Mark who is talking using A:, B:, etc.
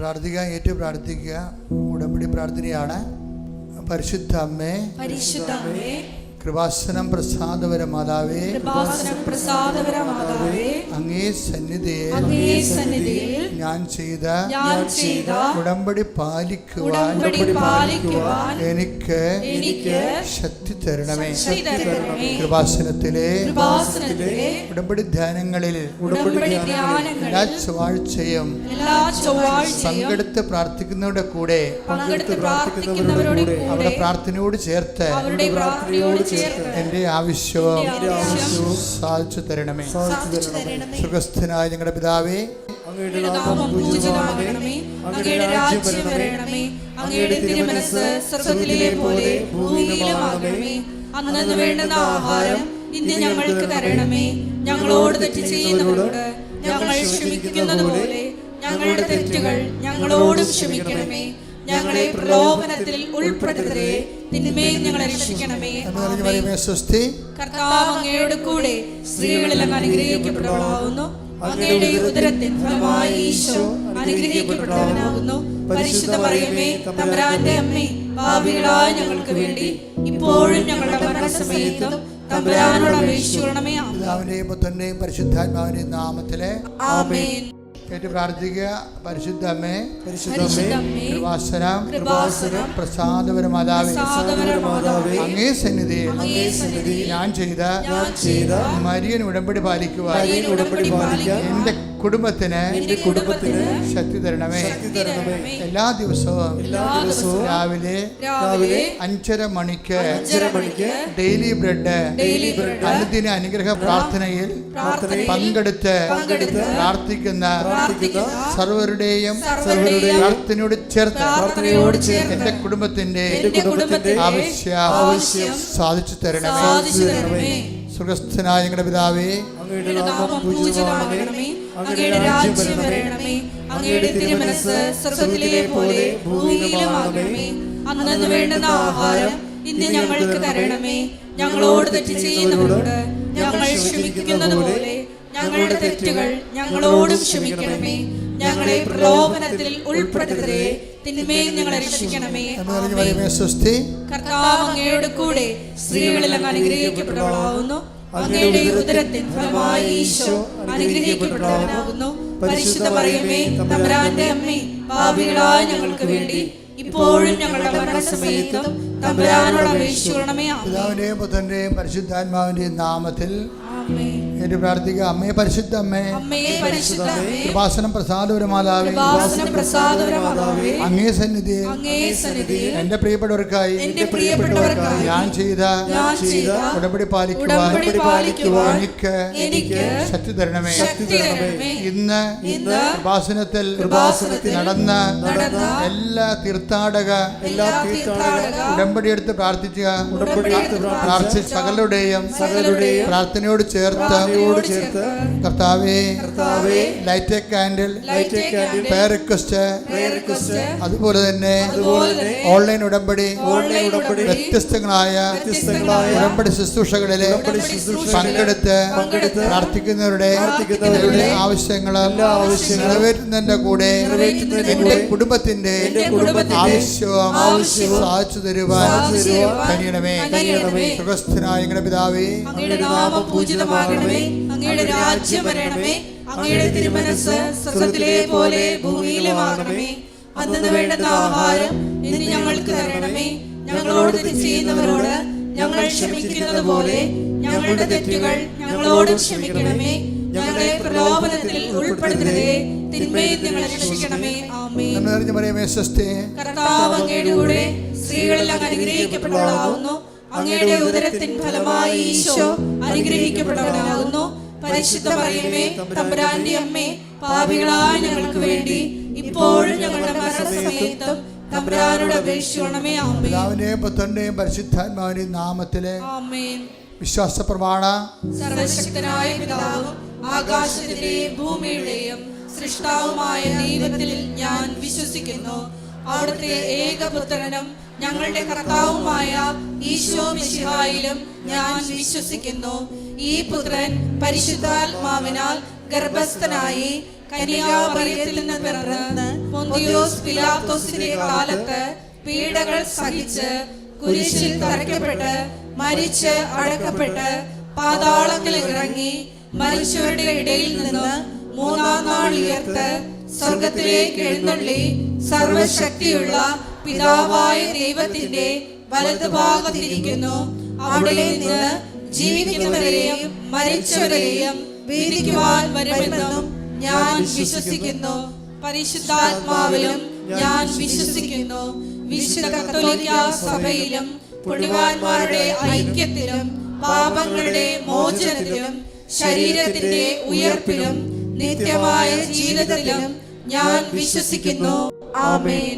A: പ്രാർത്ഥിക്കുക, ഏറ്റു പ്രാർത്ഥിക്കുക. ഉടമ്പടി പ്രാർത്ഥനയാണ്. പരിശുദ്ധ അമ്മേ, കൃപാസനം പ്രസാദപര മാതാവേ, അങ്ങേ സന്നിധിയിൽ ഞാൻ ചെയ്ത ഉടമ്പടി പാലിക്കുവാൻ എനിക്ക് ശക്തി തരണമേ. കൃപാസനത്തിലെ ഉടമ്പടി ധ്യാനങ്ങളിൽ എല്ലാ ചൊവ്വാഴ്ചയും പങ്കെടുത്ത് പ്രാർത്ഥിക്കുന്നവരുടെ കൂടെ അവരുടെ പ്രാർത്ഥനയോട് ചേർത്ത് എന്റെ ആവശ്യവും സാധിച്ചു തരണമേ. സുഖസ്ഥനായ ഞങ്ങളുടെ പിതാവേ,
B: അങ്ങയുടെ നാമം പൂജിതമാകണമേ. അങ്ങയുടെ രാജ്യം വരണമേ. അങ്ങയുടെ തിരുമനസ്സ് സ്വർഗ്ഗത്തിലെ പോലെ ഭൂമിയിലുമാകണമേ. അന്നന്ന് വേണ്ടുന്ന ആഹാരം ഇന്ന് ഞങ്ങൾക്ക് തരണമേ. ഞങ്ങളോട് തെറ്റ് ചെയ്യുന്നവരോട് ഞങ്ങൾ ക്ഷമിക്കുന്നത് പോലെ ഞങ്ങളുടെ തെറ്റുകൾ ഞങ്ങളോടും ക്ഷമിക്കണമേ. ഞങ്ങളെ പ്രലോഭനത്തിൽ ഉൾപ്പെടുത്തരുതേ, തിന്മയിൽ ഞങ്ങളെ രക്ഷിക്കണമേ. കർത്താവ് അങ്ങയുടെ കൂടെ സ്ത്രീകളിൽ അങ്ങ് അനുഗ്രഹിക്കപ്പെട്ടവളാകുന്നു. അങ്ങയുടെ ഉദരത്തിൻ ഫലമായി ഈശോ അനുഗ്രഹിക്കപ്പെട്ടവനാകുന്നു. പരിശുദ്ധ മറിയമേ, തമ്പുരാന്റെ അമ്മേ, പാപികളായ ഞങ്ങൾക്ക് വേണ്ടി ഇപ്പോഴും ഞങ്ങളുടെ മരണസമയത്തും തമ്പുരാനോട് അപേക്ഷിക്കണമേ.
A: പിതാവിന്റെയും പുത്രന്റെയും പരിശുദ്ധാത്മാവിന്റെയും നാമത്തിലെ ആമേൻ. ഏറ്റു പ്രാർത്ഥിക്കുക. പരിശുദ്ധ അമ്മേ, കൃപാസനം പ്രസാദപര മാതാവേ, അങ്ങേ സന്നിധിയിൽ ഞാൻ ചെയ്ത മരിയൻ ഉടമ്പടി പാലിക്കുവാൻ എന്റെ കുടുംബത്തിന് ശക്തി തരണമേ. എല്ലാ ദിവസവും രാവിലെ 5:30 മണിക്ക് ഡെയിലി ബ്രെഡ് അനുദിന അനുഗ്രഹ പ്രാർത്ഥനയിൽ പങ്കെടുത്ത് പ്രാർത്ഥിക്കുന്ന സർവരുടെയും പ്രാർത്ഥനയോട് ചേർത്ത് എന്റെ കുടുംബത്തിന്റെ ആവശ്യം സാധിച്ചു തരണമേ. സുഖസ്ഥനായ ഞങ്ങളുടെ പിതാവേ,
B: അങ്ങയുടെ നാമം പൂജിതമാകണമേ. അങ്ങയുടെ രാജ്യം വരണമേ. അങ്ങയുടെ തിരുമനസ്സ് സ്വർഗ്ഗത്തിലെ പോലെ ഭൂമിയിലുമാകണമേ. അന്നന്ന് വേണ്ടുന്ന ആഹാരം ഇന്ന് ഞങ്ങൾക്ക് തരണമേ. ഞങ്ങളോട് തെറ്റ് ചെയ്യുന്നവരോട് ഞങ്ങൾ ക്ഷമിക്കുന്നത് പോലെ ഞങ്ങളുടെ തെറ്റുകൾ ഞങ്ങളോടും ക്ഷമിക്കണമേ. ഞങ്ങളെ പ്രലോഭനത്തിൽ ഉൾപ്പെടുത്തരുതേ, തിന്മയിൽ ഞങ്ങളെ രക്ഷിക്കണമേ. കർത്താവ് അങ്ങയുടെ കൂടെ സ്ത്രീകളിൽ അങ്ങ് അനുഗ്രഹിക്കപ്പെട്ടവളാകുന്നു. അങ്ങയുടെ ഉദരത്തിൻ ഫലമായി ഈശോ അനുഗ്രഹിക്കപ്പെട്ടവനാകുന്നു. പരിശുദ്ധ മറിയമേ, തമ്പുരാന്റെ അമ്മേ, പാപികളായ ഞങ്ങൾക്ക് വേണ്ടി ഇപ്പോഴും ഞങ്ങളുടെ മരണസമയത്തും തമ്പുരാനോട് അപേക്ഷിക്കണമേ.
A: പിതാവിന്റെയും പുത്രന്റെയും പരിശുദ്ധാത്മാവിന്റെയും നാമത്തിൽ ഏറ്റു പ്രാർത്ഥിക്കുക. അമ്മേ, പരിശുദ്ധ അമ്മേ, കൃപാസനം പ്രസാദപര മാതാവേ, അങ്ങേ സന്നിധിയിൽ എന്റെ പ്രിയപ്പെട്ടവർക്കായി ഞാൻ ചെയ്ത ഉടമ്പടി പാലിക്കുവാൻ എനിക്ക് ശക്തി തരണമേ. ഇന്ന് കൃപാസനത്തിൽ നടന്ന എല്ലാ തീർത്ഥാടക ഉടമ്പടി എടുത്ത് പ്രാർത്ഥിച്ച സകലരുടെയും പ്രാർത്ഥനയോട് ചേർത്ത് കർത്താവേ, light a candle prayer request, അതുപോലെ തന്നെ ഓൺലൈൻ ഉടമ്പടി വ്യത്യസ്തങ്ങളായ ഉടമ്പടി ശുശ്രൂഷകളിലെ പങ്കെടുത്ത് പ്രാർത്ഥിക്കുന്നവരുടെ ആവശ്യങ്ങൾ നിറവേറ്റുന്നതിന്റെ കൂടെ എന്റെ കുടുംബത്തിന്റെ ആവശ്യവും സാധിച്ചു തരുവാൻ കഴിയണമേ. സുഖസ്ഥനായ ഞങ്ങളുടെ പിതാവേ,
B: അങ്ങയുടെ നാമം പൂജിതമാകണമേ. അങ്ങയുടെ രാജ്യം വരണമേ. അങ്ങയുടെ തിരുമനസ്സ് സ്വർഗ്ഗത്തിലെ പോലെ ഭൂമിയിലുമാകണമേ. അന്നന്ന് വേണ്ടുന്ന ആഹാരം ഇന്ന് ഞങ്ങൾക്ക് തരണമേ. ഞങ്ങളോട് തെറ്റ് ചെയ്യുന്നവരോട് ഞങ്ങൾ ക്ഷമിക്കുന്നത് പോലെ ഞങ്ങളുടെ തെറ്റുകൾ ഞങ്ങളോടും ക്ഷമിക്കണമേ. ഞങ്ങളെ പ്രലോഭനത്തിൽ ഉൾപ്പെടുത്തരുതേ, തിന്മയിൽ ഞങ്ങളെ രക്ഷിക്കണമേ. ആമേൻ. കർത്താവ് അങ്ങയുടെ കൂടെ സ്ത്രീകളിൽ അങ്ങ് അനുഗ്രഹിക്കപ്പെട്ടവളാകുന്നു. അങ്ങയുടെ ഉദരത്തിൻ ഫലമായി ഈശോ അനുഗ്രഹിക്കപ്പെട്ടവനാകുന്നു. പരിശുദ്ധ മറിയമേ, തമ്പുരാന്റെ അമ്മേ, പാപികളായ ഞങ്ങൾക്ക് വേണ്ടി ഇപ്പോഴും ഞങ്ങളുടെ മരണസമയത്തും തമ്പുരാനോട് അപേക്ഷിക്കണമേ. ആമേൻ.
A: പിതാവിന്റെയും പുത്രന്റെയും പരിശുദ്ധാത്മാവിന്റെയും നാമത്തിലെ
B: ആമേൻ.
A: വിശ്വാസ പ്രമാണ.
B: സർവശക്തനായ പിതാവും ആകാശത്തിന്റെയും ഭൂമിയുടെയും സൃഷ്ടാവുമായ ദൈവത്തിൽ ഞാൻ വിശ്വസിക്കുന്നു. അവിടുത്തെ ഏകപുത്രനും ഞങ്ങളുടെ കർത്താവുമായ ഈശോ മിശിഹായിലും ഞാൻ വിശ്വസിക്കുന്നു. ഈ പുത്രൻ പരിശുദ്ധാത്മാവിനാൽ ഗർഭസ്ഥനായി കന്യാമറിയത്തിൽ നിന്ന് പിറന്ന് പൊന്തിയോസ് പിലാത്തോസിന്റെ കാലത്ത് പീഡകൾ സഹിച്ച് കുരിശിൽ തറയ്ക്കപ്പെട്ട് മരിച്ച് അടക്കപ്പെട്ട് പാതാളങ്ങളിൽ ഇറങ്ങി മരിച്ചവരുടെ ഇടയിൽ നിന്ന് മൂന്നാം നാൾ ഉയർത്ത് സ്വർഗത്തിലേക്ക് എഴുന്നള്ളി സർവശക്തിയുള്ള പിതാവായ ദൈവത്തിന്റെ വലതുഭാഗത്തിരിക്കുന്നു. അവിടെ നിന്ന് ജീവിക്കുന്നവരെയും മരിച്ചവരെയും വിധിക്കുവാൻ വരുമെന്നും ഞാൻ വിശ്വസിക്കുന്നു. പരിശുദ്ധാത്മാവിലും ഞാൻ വിശ്വസിക്കുന്നു. വിശുദ്ധ കത്തോലിക്ക സഭയിലും പുണ്യവാന്മാരുടെ ഐക്യത്തിലും പാപങ്ങളുടെ മോചനത്തിലും ശരീരത്തിന്റെ ഉയർപ്പിലും നിത്യമായ ജീവിതത്തിലും ഞാൻ വിശ്വസിക്കുന്നു. ആമേൻ.